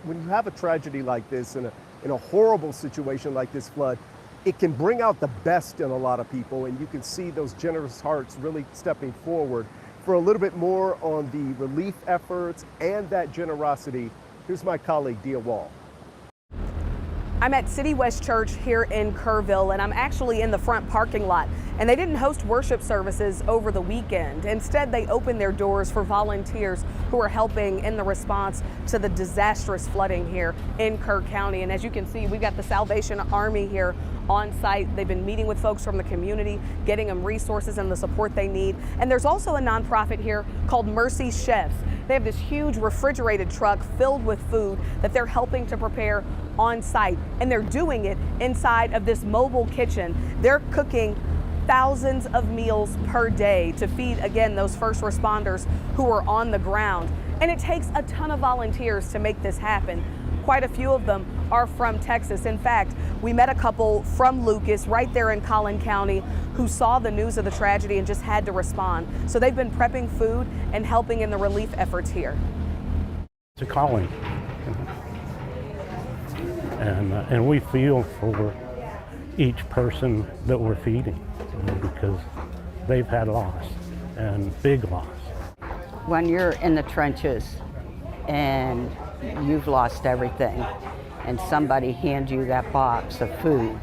when you have a tragedy like this and in a horrible situation like this flood, it can bring out the best in a lot of people, and you can see those generous hearts really stepping forward. For a little bit more on the relief efforts and that generosity, here's my colleague, Dia Wall. I'm at City West Church here in Kerrville, and I'm actually in the front parking lot. And they didn't host worship services over the weekend. Instead, they opened their doors for volunteers who are helping in the response to the disastrous flooding here in Kerr County. And as you can see, we've got the Salvation Army here on site. They've been meeting with folks from the community, getting them resources and the support they need. And there's also a nonprofit here called Mercy Chefs. They have this huge refrigerated truck filled with food that they're helping to prepare on site, and they're doing it inside of this mobile kitchen. They're cooking thousands of meals per day to feed, again, those first responders who are on the ground. And it takes a ton of volunteers to make this happen. Quite a few of them are from Texas. In fact, we met a couple from Lucas right there in Collin County who saw the news of the tragedy and just had to respond. So they've been prepping food and helping in the relief efforts here. It's a calling, and we feel for each person that we're feeding, because they've had loss, and big loss. When you're in the trenches and you've lost everything, and somebody hands you that box of food,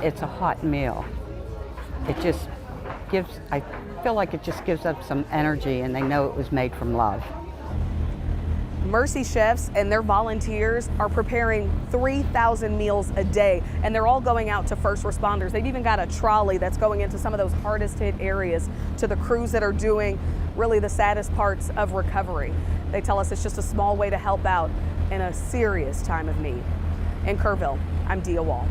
it's a hot meal. It just gives, I feel like it just gives up some energy, and they know it was made from love. Mercy Chefs and their volunteers are preparing 3,000 meals a day, and they're all going out to first responders. They've even got a trolley that's going into some of those hardest hit areas to the crews that are doing really the saddest parts of recovery. They tell us it's just a small way to help out in a serious time of need. In Kerrville, I'm Dia Wall.